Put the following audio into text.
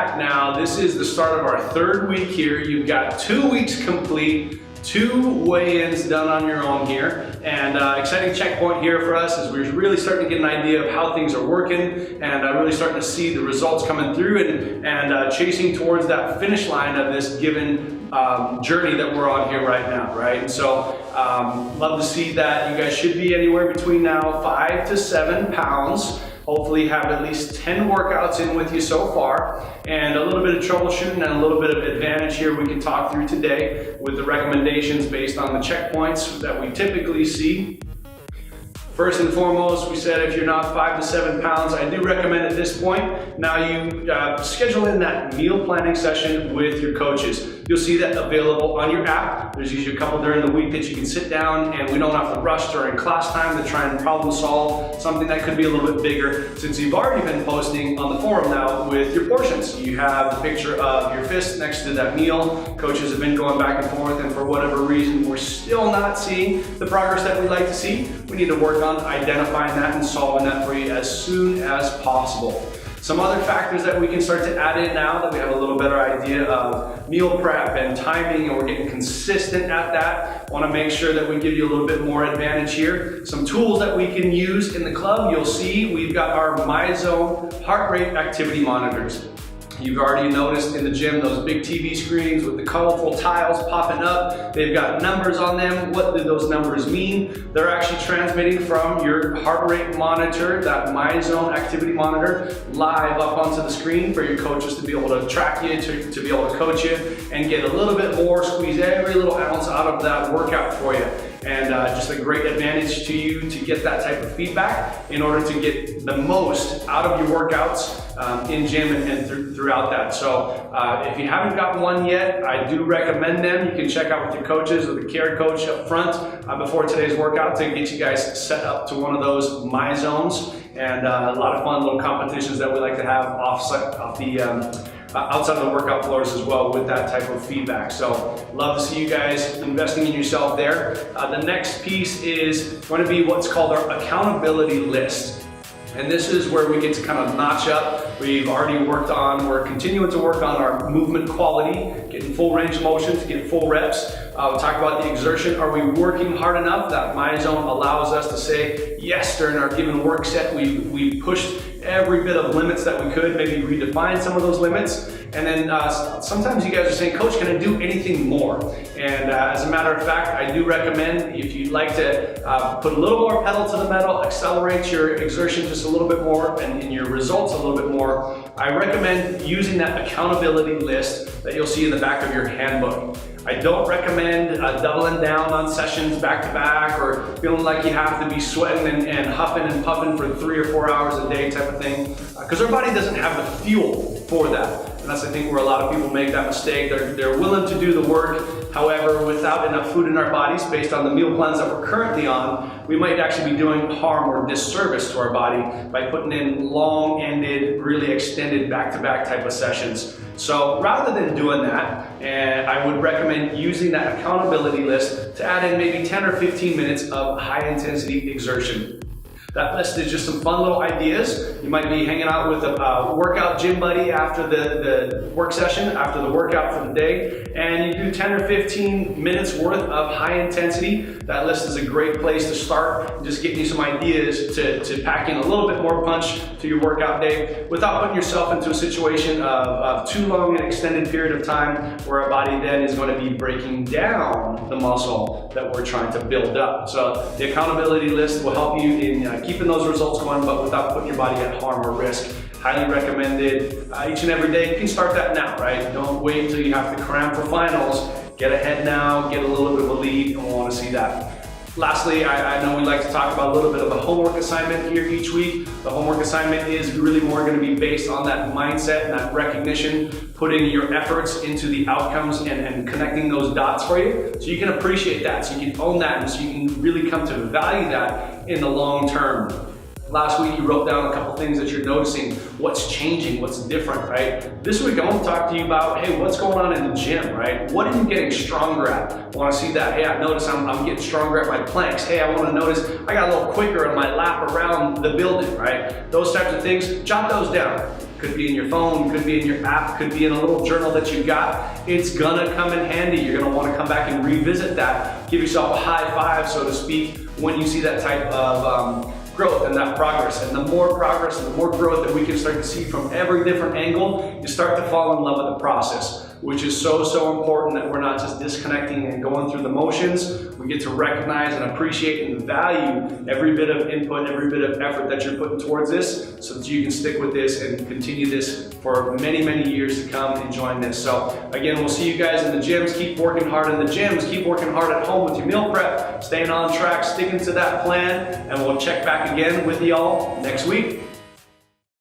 back now. This is the start of our third week here. You've got 2 weeks complete, 2 weigh-ins done on your own here, and exciting checkpoint here for us as we're really starting to get an idea of how things are working, and really starting to see the results coming through and chasing towards that finish line of this given journey that we're on here right now, right? And so love to see that. You guys should be anywhere between now 5 to 7 pounds. Hopefully have at least 10 workouts in with you so far, and a little bit of troubleshooting and a little bit of advantage here we can talk through today with the recommendations based on the checkpoints that we typically see. First and foremost, we said if you're not 5 to 7 pounds, I do recommend at this point, now you schedule in that meal planning session with your coaches. You'll see that available on your app. There's usually a couple during the week that you can sit down, and we don't have to rush during class time to try and problem solve something that could be a little bit bigger, since you've already been posting on the forum now with your portions. You have the picture of your fist next to that meal. Coaches have been going back and forth, and for whatever reason, we're still not seeing the progress that we'd like to see. We need to work on identifying that and solving that for you as soon as possible. Some other factors that we can start to add in now that we have a little better idea of meal prep and timing, and we're getting consistent at that. Want to make sure that we give you a little bit more advantage here. Some tools that we can use in the club, you'll see we've got our MyZone heart rate activity monitors. You've already noticed in the gym those big TV screens with the colorful tiles popping up. They've got numbers on them. What do those numbers mean? They're actually transmitting from your heart rate monitor, that MyZone activity monitor, live up onto the screen for your coaches to be able to track you, to be able to coach you, and get a little bit more, squeeze every little ounce out of that workout for you. And just a great advantage to you to get that type of feedback in order to get the most out of your workouts in gym and throughout that. So if you haven't got one yet, I do recommend them. You can check out with your coaches or the care coach up front before today's workout to get you guys set up to one of those MyZones, and a lot of fun little competitions that we like to have outside of the workout floors as well with that type of feedback. So love to see you guys investing in yourself there. The next piece is going to be what's called our accountability list. And this is where we get to kind of notch up. We've already worked on, we're continuing to work on our movement quality, getting full range of motion to get full reps. We'll talk about the exertion. Are we working hard enough? That MyZone allows us to say, yes, during our given work set, we pushed every bit of limits that we could, maybe redefine some of those limits. And then sometimes you guys are saying, Coach, can I do anything more? And as a matter of fact, I do recommend, if you'd like to put a little more pedal to the metal, accelerate your exertion just a little bit more and your results a little bit more, I recommend using that accountability list that you'll see in the back of your handbook. I don't recommend doubling down on sessions back to back or feeling like you have to be sweating and huffing and puffing for 3 or 4 hours a day type of thing, because our body doesn't have the fuel for that. And that's, I think, where a lot of people make that mistake. They're willing to do the work. However, without enough food in our bodies, based on the meal plans that we're currently on, we might actually be doing harm or disservice to our body by putting in long-ended, really extended back-to-back type of sessions. So rather than doing that, I would recommend using that accountability list to add in maybe 10 or 15 minutes of high-intensity exertion. That list is just some fun little ideas. You might be hanging out with a workout gym buddy after the work session, after the workout for the day, and you do 10 or 15 minutes worth of high intensity. That list is a great place to start, just getting you some ideas to pack in a little bit more punch to your workout day without putting yourself into a situation of too long an extended period of time where our body then is going to be breaking down the muscle that we're trying to build up. So the accountability list will help you in keeping those results going, but without putting your body at harm or risk. Highly recommended each and every day. You can start that now, right? Don't wait until you have to cram for finals. Get ahead now, get a little bit of a lead, and we want to see that. Lastly, I know we like to talk about a little bit of a homework assignment here each week. The homework assignment is really more going to be based on that mindset and that recognition, putting your efforts into the outcomes and connecting those dots for you so you can appreciate that, so you can own that, and so you can really come to value that in the long term. Last week you wrote down a couple things that you're noticing, what's changing, what's different, right? This week I want to talk to you about, hey, what's going on in the gym, right? What are you getting stronger at? I want to see that. Hey, I notice I'm getting stronger at my planks. Hey, I want to notice I got a little quicker in my lap around the building, right? Those types of things, jot those down. could be in your phone, could be in your app, could be in a little journal that you got. It's gonna come in handy. You're gonna wanna come back and revisit that. Give yourself a high five, so to speak, when you see that type of growth and that progress. And the more progress and the more growth that we can start to see from every different angle, you start to fall in love with the process, which is so important, that we're not just disconnecting and going through the motions. We get to recognize and appreciate and value every bit of input, every bit of effort that you're putting towards this, so that you can stick with this and continue this for many years to come, enjoying this. So again, we'll see you guys in the gyms. Keep working hard in the gyms, keep working hard at home with your meal prep, staying on track, sticking to that plan, and we'll check back again with y'all next week.